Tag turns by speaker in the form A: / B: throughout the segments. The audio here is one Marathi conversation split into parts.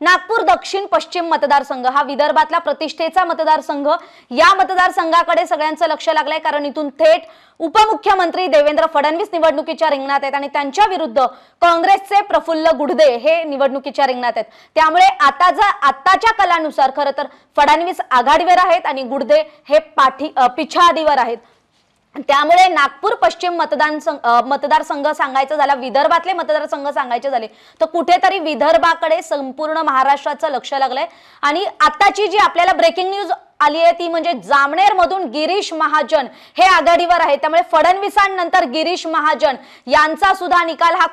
A: नागपूर दक्षिण पश्चिम मतदारसंघ हा विदर्भातला प्रतिष्ठेचा मतदारसंघ। या मतदारसंघाकडे सगळ्यांचं लक्ष लागलंय, कारण इथून थेट उपमुख्यमंत्री देवेंद्र फडणवीस निवडणुकीच्या रिंगणात आहेत आणि त्यांच्या विरुद्ध काँग्रेसचे प्रफुल्ल गुडदे हे निवडणुकीच्या रिंगणात आहेत। त्यामुळे आताच्या कलानुसार खरं तर फडणवीस आघाडीवर आहेत आणि गुडदे हे पिछाडीवर आहेत। त्यामुळे नागपूर पश्चिम मतदारसंघ सांगायचं झाला, विदर्भातले मतदारसंघ सांगायचे झाले तर कुठेतरी विदर्भाकडे संपूर्ण महाराष्ट्राचं लक्ष लागलंय। आणि आताची जी आपल्याला ब्रेकिंग न्यूज आली आहे ती म्हणजे जामनेर मधून गिरीश महाजन हे आघाडीवर आहे। त्यामुळे फडणवीसांनंतर गिरीश महाजन यांचा सुद्धा निकाल हा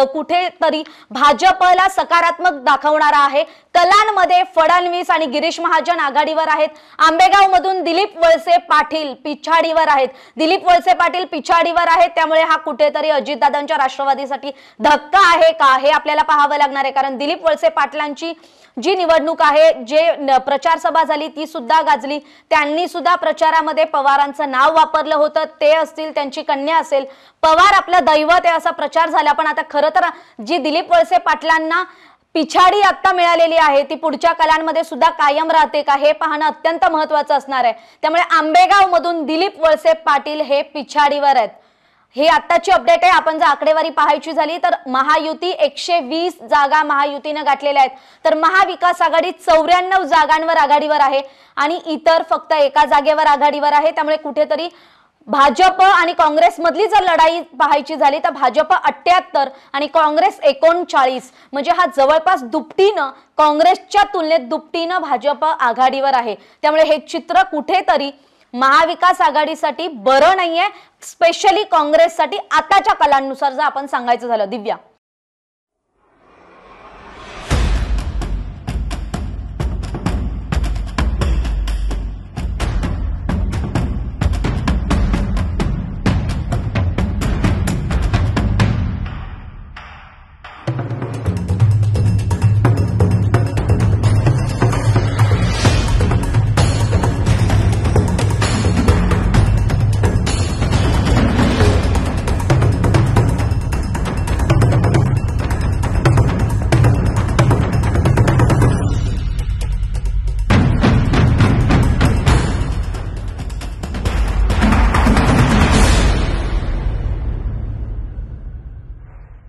A: कुठेतरी भाजपला सकारात्मक दाखवणारा आहे। कलांमध्ये फडणवीस आणि गिरीश महाजन आघाडीवर आहेत। आंबेगाव मधून दिलीप वळसे पाटील पिछाडीवर आहेत। त्यामुळे हा कुठेतरी अजितदादांच्या राष्ट्रवादीसाठी धक्का आहे का हे आपल्याला पाहावं लागणार आहे, कारण दिलीप वळसे पाटलांची जी निवडणूक आहे, जे प्रचार सभा झाली ती सुद्धा गाजली। त्यांनी सुद्धा प्रचारामध्ये पवारांचं नाव वापरलं होतं, ते असतील त्यांची कन्या असेल, पवार आपलं दैवत आहे असा प्रचार झाला। पण आता खरं तर जी दिलीप वळसे पाटलांना पिछाडी आता मिळालेली आहे ती पुढच्या कालांमध्ये सुद्धा कायम राहते का हे पाहणं अत्यंत महत्त्वाचं असणार आहे। त्यामुळे आंबेगाव मधून दिलीप वळसे पाटील हे पिछाडीवर आहेत। ही आताची अपडेट आहे। आपण जर आकडेवारी पाहायची झाली तर महायुती 120 जागा महायुतीने गाठलेल्या आहेत, तर महाविकास आघाडी 94 जागांवर आघाडीवर आहे आणि इतर फक्त एका जागेवर आघाडीवर आहे। त्यामुळे कुठेतरी भाजप आणि काँग्रेस मधली जर लढाई पाहायची झाली तर भाजप 78 आणि काँग्रेस 39, म्हणजे हा जवळपास दुपटीनं, काँग्रेसच्या तुलनेत दुपटीनं भाजप आघाडीवर आहे। त्यामुळे हे चित्र कुठेतरी महाविकास आघाडीसाठी बरं नाहीये, स्पेशली काँग्रेससाठी आताच्या कलांनुसार जर आपण सांगायचं झालं। दिव्या।